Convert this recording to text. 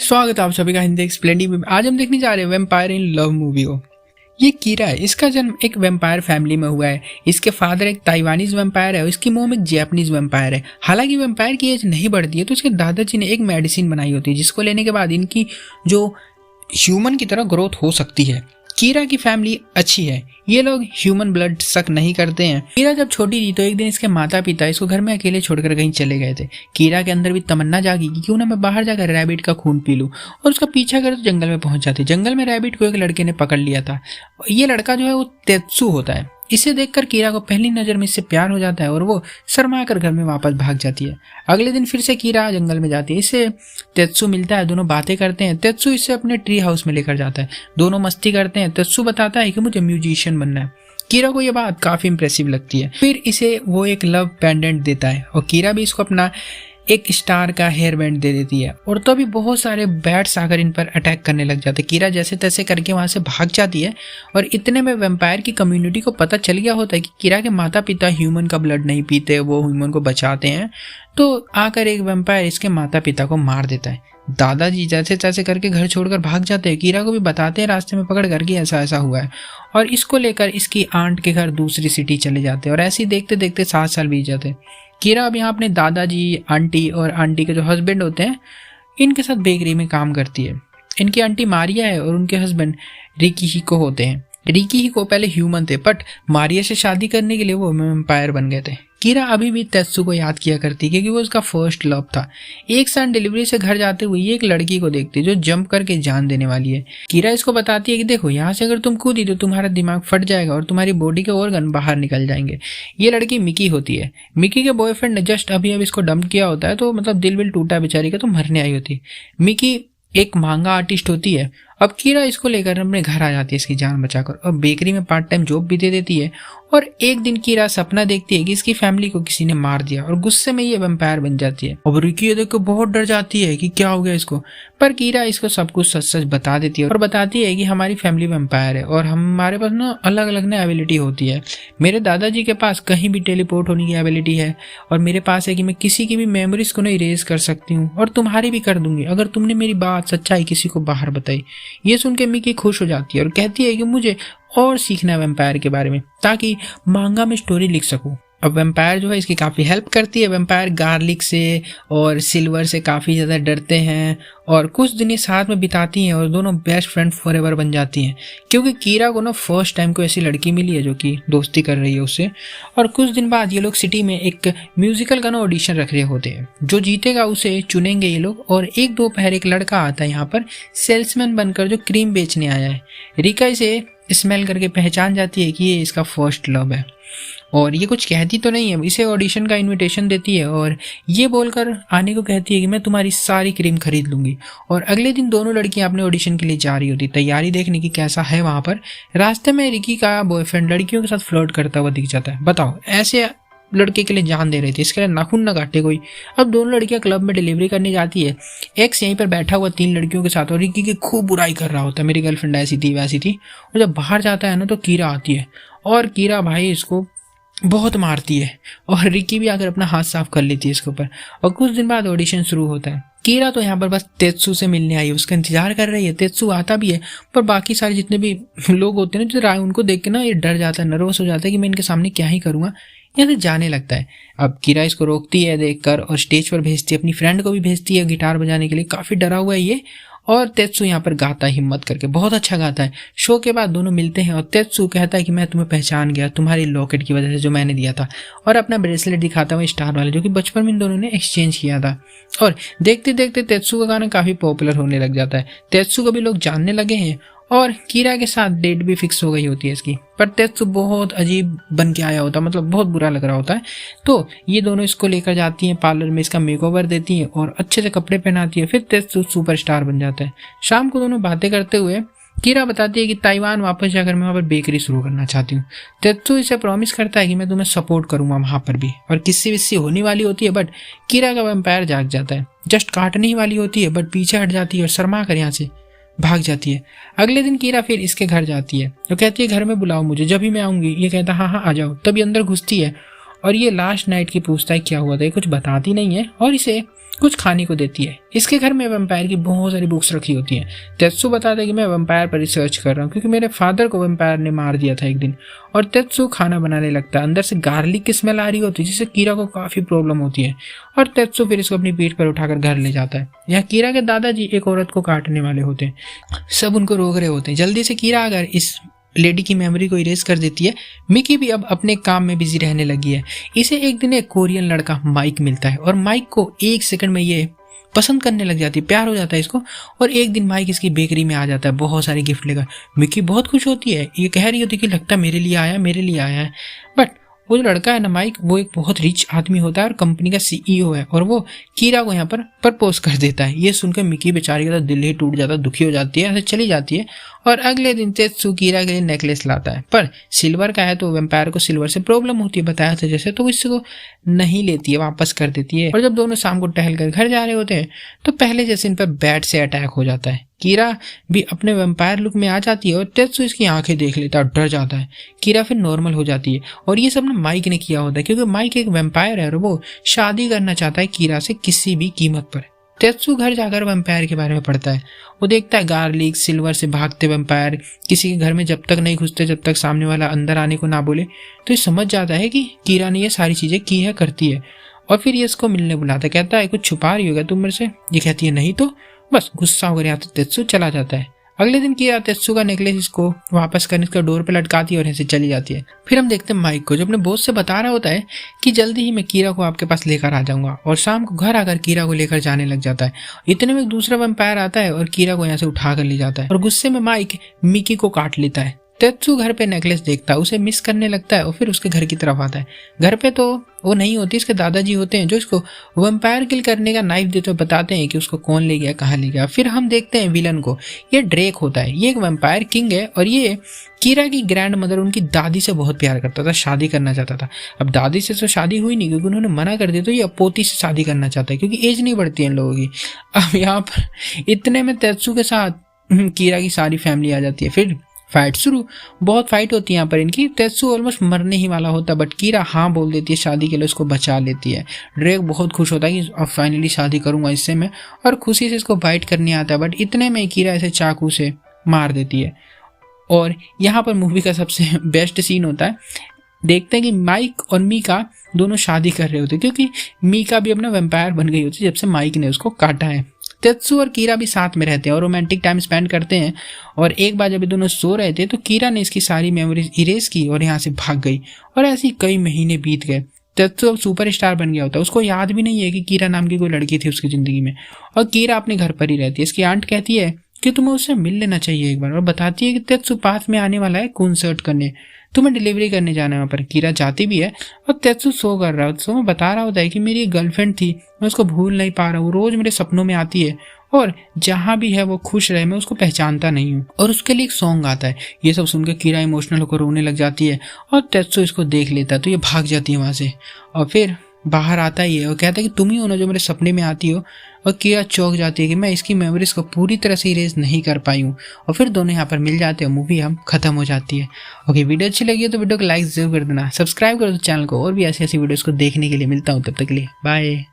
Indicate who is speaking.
Speaker 1: स्वागत है आप सभी का हिंदी एक्सप्लेंडिंग में। आज हम देखने जा रहे हैं वैम्पायर इन लव मूवी को। ये कीरा है, इसका जन्म एक वैम्पायर फैमिली में हुआ है। इसके फादर एक ताइवानीज वैम्पायर है और इसकी मॉम एक जैपनीज वैम्पायर है। हालांकि वैम्पायर की एज नहीं बढ़ती है तो इसके दादाजी ने एक मेडिसिन बनाई होती है जिसको लेने के बाद इनकी जो ह्यूमन की तरह ग्रोथ हो सकती है। कीरा की फैमिली अच्छी है, ये लोग ह्यूमन ब्लड सक नहीं करते हैं। कीरा जब छोटी थी तो एक दिन इसके माता पिता इसको घर में अकेले छोड़कर कहीं चले गए थे। कीरा के अंदर भी तमन्ना जागी कि क्यों ना मैं बाहर जाकर रैबिट का खून पी लूं, और उसका पीछा कर तो जंगल में पहुंच जाती। जंगल में रैबिट को एक लड़के ने पकड़ लिया था। ये लड़का जो है वो तेत्सु होता है। इसे देखकर कीरा को पहली नजर में इससे प्यार हो जाता है और वो शर्मा कर घर में वापस भाग जाती है। अगले दिन फिर से कीरा जंगल में जाती है, इससे तेत्सु मिलता है, दोनों बातें करते हैं। तेत्सु इसे अपने ट्री हाउस में लेकर जाता है, दोनों मस्ती करते हैं। तेत्सु बताता है कि मुझे म्यूजिशियन बनना है। कीरा को यह बात काफी इंप्रेसिव लगती है। फिर इसे वो एक लव पेंडेंट देता है और कीरा भी इसको अपना एक स्टार का हेयर बैंड दे देती है। और तो भी बहुत सारे बैट्स आकर इन पर अटैक करने लग जाते। कीरा जैसे तैसे करके वहां से भाग जाती है और इतने में वैम्पायर की कम्युनिटी को पता चल गया होता है कि कीरा के माता पिता ह्यूमन का ब्लड नहीं पीते, वो ह्यूमन को बचाते हैं। तो आकर एक वैम्पायर इसके माता पिता को मार देता है। दादाजी जैसे तैसे करके घर छोड़कर भाग जाते हैं। कीरा को भी बताते हैं रास्ते में पकड़ कर कि ऐसा ऐसा हुआ है, और इसको लेकर इसकी आंट के घर दूसरी सिटी चले जाते हैं। और ऐसे ही देखते देखते 7 साल बीत जाते हैं। कीरा अब यहाँ अपने दादाजी, आंटी और आंटी के जो हस्बैंड होते हैं इनके साथ बेकरी में काम करती है। इनकी आंटी मारिया है और उनके हस्बैंड रिकी हिको होते हैं। रिकी हिको पहले ह्यूमन थे बट मारिया से शादी करने के लिए वो वैम्पायर बन गए थे। कीरा अभी भी तेत्सु को याद किया करती क्योंकि वो उसका फर्स्ट लव था। एक साथ डिलीवरी से घर जाते हुए ये एक लड़की को देखती जो जंप करके जान देने वाली है। कीरा इसको बताती है कि देखो यहाँ से अगर तुम कूदी तो तुम्हारा दिमाग फट जाएगा और तुम्हारी बॉडी के ऑर्गन बाहर निकल जाएंगे। ये लड़की मिकी होती है। मिकी के बॉयफ्रेंड ने जस्ट अभी इसको डंप किया होता है, तो मतलब दिल विल टूटा बेचारी का, तो मरने आई होती। मिकी एक मांगा आर्टिस्ट होती है। अब कीरा इसको लेकर अपने घर आ जाती है इसकी जान बचाकर, और बेकरी में पार्ट टाइम जॉब भी दे देती है। और एक दिन कीरा सपना देखती है कि इसकी फैमिली को किसी ने मार दिया और गुस्से में ये वैम्पायर बन जाती है। अब रिकी ये देखकर बहुत डर जाती है कि क्या हो गया इसको, पर कीरा इसको सब कुछ सच सच बता देती है और बताती है कि हमारी फैमिली वैम्पायर है और हमारे पास ना अलग अलग ना एबिलिटी होती है। मेरे दादाजी के पास कहीं भी टेलीपोर्ट होने की एबिलिटी है और मेरे पास है कि मैं किसी की भी मेमोरीज को ना इरेज कर सकती हूँ, और तुम्हारी भी कर दूंगी अगर तुमने मेरी बात सच्चाई किसी को बाहर बताई। ये सुन के मिकी खुश हो जाती है और कहती है कि मुझे और सीखना है वैम्पायर के बारे में ताकि मांगा में स्टोरी लिख सकूं। अब वैम्पायर जो है इसकी काफ़ी हेल्प करती है। वैम्पायर गार्लिक से और सिल्वर से काफ़ी ज़्यादा डरते हैं और कुछ दिन साथ में बिताती हैं और दोनों बेस्ट फ्रेंड फॉरएवर बन जाती हैं, क्योंकि कीरा को ना फर्स्ट टाइम को ऐसी लड़की मिली है जो कि दोस्ती कर रही है उससे। और कुछ दिन बाद ये लोग सिटी में एक म्यूजिकल का ना ऑडिशन रख रहे होते हैं, जो जीतेगा उसे चुनेंगे ये लोग। और एक दोपहर एक लड़का आता है यहाँ पर सेल्समैन बनकर जो क्रीम बेचने आया है। रिका इसे स्मेल करके पहचान जाती है कि ये इसका फर्स्ट लव है, और ये कुछ कहती तो नहीं है, इसे ऑडिशन का इनविटेशन देती है और ये बोलकर आने को कहती है कि मैं तुम्हारी सारी क्रीम खरीद लूंगी। और अगले दिन दोनों लड़कियां अपने ऑडिशन के लिए जा रही होती, तैयारी देखने की कैसा है वहां पर। रास्ते में रिकी का बॉयफ्रेंड लड़कियों के साथ फ्लर्ट करता हुआ दिख जाता है। बताओ, ऐसे लड़के के लिए जान दे रहे थे, इसके लिए नाखून ना काटे कोई। अब दोनों लड़कियां क्लब में डिलीवरी करने जाती है। एक्स यहीं पर बैठा हुआ 3 लड़कियों के साथ और रिकी की खूब बुराई कर रहा होता है, मेरी गर्लफ्रेंड ऐसी थी वैसी थी। और जब बाहर जाता है ना तो कीरा आती है और कीरा भाई इसको बहुत मारती है और रिकी भी आकर अपना हाथ साफ कर लेती है इसके ऊपर। और कुछ दिन बाद ऑडिशन शुरू होता है। कीरा तो यहाँ पर बस तेत्सु से मिलने आई है, उसका इंतजार कर रही है। तेत्सु आता भी है पर बाकी सारे जितने भी लोग होते हैं ना जो राय, उनको देख के ना ये डर जाता है, नर्वस हो जाता है कि मैं इनके सामने क्या ही करूँगा। यहाँ से जाने लगता है। अब कीरा इसको रोकती है देखकर और स्टेज पर भेजती है, अपनी फ्रेंड को भी भेजती है गिटार बजाने के लिए। काफ़ी डरा हुआ है ये, और तेत्सु यहाँ पर गाता है हिम्मत करके, बहुत अच्छा गाता है। शो के बाद दोनों मिलते हैं और तेत्सु कहता है कि मैं तुम्हें पहचान गया तुम्हारी लॉकेट की वजह से जो मैंने दिया था, और अपना ब्रेसलेट दिखाता हुआ स्टार वाला जो कि बचपन में इन दोनों ने एक्सचेंज किया था। और देखते देखते तेत्सु का गाना काफ़ी पॉपुलर होने लग जाता है। तेत्सु को भी लोग जानने लगे हैं और कीरा के साथ डेट भी फिक्स हो गई होती है इसकी। पर तेत्सु बहुत अजीब बन के आया होता है, मतलब बहुत बुरा लग रहा होता है। तो ये दोनों इसको लेकर जाती हैं पार्लर में, इसका मेकओवर देती हैं और अच्छे से कपड़े पहनाती है। फिर तेत्सु सुपरस्टार बन जाता है। शाम को दोनों बातें करते हुए कीरा बताती है कि ताइवान वापस जाकर मैं वहाँ पर बेकरी शुरू करना चाहती हूँ। तेत्सु इसे प्रॉमिस करता है कि मैं तुम्हें सपोर्ट करूँगा वहाँ पर भी। और किस्सी विस्सी होने वाली होती है बट कीरा का वैम्पायर जाग जाता है। जस्ट काटने ही वाली होती है बट पीछे हट जाती है और शर्मा कर यहाँ से भाग जाती है। अगले दिन कीरा फिर इसके घर जाती है तो कहती है घर में बुलाओ मुझे, जब भी मैं आऊंगी। ये कहता हाँ हाँ आ जाओ। तभी अंदर घुसती है और ये लास्ट नाइट की पूछता है क्या हुआ था, ये कुछ बताती नहीं है और इसे कुछ खाने को देती है। इसके घर में वैम्पायर की बहुत सारी बुक्स रखी होती हैं। तेत्सु बताता है कि मैं वैम्पायर पर रिसर्च कर रहा हूँ क्योंकि मेरे फादर को वैम्पायर ने मार दिया था एक दिन। और तेत्सु खाना बनाने लगता है। अंदर से गार्लिक की स्मेल आ रही होती है जिससे कीरा को काफी प्रॉब्लम होती है और तेत्सु फिर इसको अपनी पीठ पर उठाकर घर ले जाता है। यहाँ कीरा के दादाजी एक औरत को काटने वाले होते हैं। सब उनको रोक रहे होते हैं। जल्दी से कीरा अगर इस लेडी की मेमोरी को इरेज कर देती है। मिकी भी अब अपने काम में बिजी रहने लगी है। इसे एक दिन एक कोरियन लड़का माइक मिलता है और माइक को 1 सेकंड में ये पसंद करने लग जाती है, प्यार हो जाता है इसको। और एक दिन माइक इसकी बेकरी में आ जाता है बहुत सारे गिफ्ट लेकर। मिकी बहुत खुश होती है, ये कह रही होती है कि लगता मेरे लिए आया है। बट वो जो लड़का है ना माइक, वो एक बहुत रिच आदमी होता है और कंपनी का सीईओ है और वो कीरा को यहाँ पर प्रपोज कर देता है। ये सुनकर मिकी बेचारी का दिल ही टूट जाता है, दुखी हो जाती है, ऐसे चली जाती है। और अगले दिन तेत्सु कीरा के लिए नेकलेस लाता है पर सिल्वर का है तो वैम्पायर को सिल्वर से प्रॉब्लम होती है बताया था जैसे, तो इसको नहीं लेती है, वापस कर देती है। और जब दोनों शाम को टहल कर घर जा रहे होते हैं तो पहले जैसे इन पर बैट से अटैक हो जाता है। कीरा भी अपने वैम्पायर लुक में आ जाती है और तेत्सु इसकी आंखें देख लेता है, डर जाता है। कीरा फिर नॉर्मल हो जाती है और ये सब ना माइक ने किया होता है क्योंकि माइक एक वैम्पायर है और वो शादी करना चाहता है कीरा से किसी भी कीमत पर। तेत्सु घर जाकर वैम्पायर के बारे में पढ़ता है। वो देखता है गार्लिक, सिल्वर से भागते वैम्पायर किसी के घर में जब तक नहीं घुसते जब तक सामने वाला अंदर आने को ना बोले। तो ये समझ जाता है कि कीरा ने ये सारी चीजें की है, करती है। और फिर ये इसको मिलने बुलाता है, कहता है कुछ छुपा रही होगा तुम मेरे से। ये कहती है नहीं, तो बस गुस्सा होकर यहाँ तो तेत्सु चला जाता है। अगले दिन कीरा तेत्सु का नेकलेस इसको वापस करने इसका डोर पे लटकाती है और ऐसे चली जाती है। फिर हम देखते हैं माइक को जो अपने बॉस से बता रहा होता है कि जल्दी ही मैं कीरा को आपके पास लेकर आ जाऊंगा और शाम को घर आकर कीरा को लेकर जाने लग जाता है। इतने में एक दूसरा वैम्पायर आता है और कीरा को यहाँ से उठा कर ले जाता है और गुस्से में माइक मिकी को काट लेता है। तेत्सु घर पे नेकलेस देखता है, उसे मिस करने लगता है और फिर उसके घर की तरफ आता है। घर पे तो वो नहीं होती, इसके दादाजी होते हैं जो इसको वैम्पायर किल करने का नाइफ देते हुए बताते हैं कि उसको कौन ले गया, कहाँ ले गया। फिर हम देखते हैं विलन को, ये ड्रेक होता है। ये एक वैम्पायर किंग है और ये कीरा की ग्रैंड मदर उनकी दादी से बहुत प्यार करता था, शादी करना चाहता था। अब दादी से तो शादी हुई नहीं क्योंकि उन्होंने मना कर दिया, तो ये पोती से शादी करना चाहता है क्योंकि एज नहीं बढ़ती है इन लोगों की। अब यहाँ पर इतने में तेत्सु के साथ कीरा की सारी फैमिली आ जाती है। फिर फाइट शुरू, बहुत फाइट होती है यहाँ पर इनकी। तेत्सु ऑलमोस्ट मरने ही वाला होता है बट कीरा हाँ बोल देती है शादी के लिए, उसको बचा लेती है। ड्रेक बहुत खुश होता है कि अब फाइनली शादी करूंगा इससे मैं, और खुशी से इसको बाइट करने आता है। बट इतने में कीरा ऐसे चाकू से मार देती है। और यहाँ पर मूवी का सबसे बेस्ट सीन होता है, देखते हैं कि माइक और मीका दोनों शादी कर रहे होते क्योंकि मीका भी अपना वैम्पायर बन गई होती जब से माइक ने उसको काटा है। तेत्सु और कीरा भी साथ में रहते हैं और रोमांटिक टाइम स्पेंड करते हैं। और एक बार जब ये दोनों सो रहे थे तो कीरा ने इसकी सारी मेमोरीज इरेज की और यहाँ से भाग गई और ऐसे ही कई महीने बीत गए। तेत्सु अब सुपरस्टार बन गया होता है, उसको याद भी नहीं है कि कीरा नाम की कोई लड़की थी उसकी जिंदगी में। और कीरा अपने घर पर ही रहती है। इसकी आंट कहती है कि तुम्हें उससे मिल लेना चाहिए एक बार और बताती है कि तेत्सु पास में आने वाला है कॉन्सर्ट करने, तुम्हें डिलीवरी करने जाना है वहाँ पर। कीरा जाती भी है और तेत्सु सो कर रहा है। सो में बता रहा होता है कि मेरी गर्लफ्रेंड थी, मैं उसको भूल नहीं पा रहा हूँ, रोज मेरे सपनों में आती है और जहाँ भी है वो खुश रहे, मैं उसको पहचानता नहीं हूँ। और उसके लिए एक सॉन्ग आता है। ये सब सुनकर कीरा इमोशनल होकर रोने लग जाती है और तेत्सु इसको देख लेता है तो ये भाग जाती है वहाँ से और फिर बाहर आता ही है और कहता है कि तुम ही हो ना जो मेरे सपने में आती हो। और कीरा चौंक जाती है कि मैं इसकी मेमोरीज को पूरी तरह से इरेज नहीं कर पाई हूँ। और फिर दोनों यहाँ पर मिल जाते हैं, मूवी हम खत्म हो जाती है। ओके, वीडियो अच्छी लगी है तो वीडियो को लाइक जरूर कर देना, सब्सक्राइब कर दो चैनल को और भी ऐसी ऐसी वीडियोस को देखने के लिए। मिलता हूँ तब तक के लिए, बाय।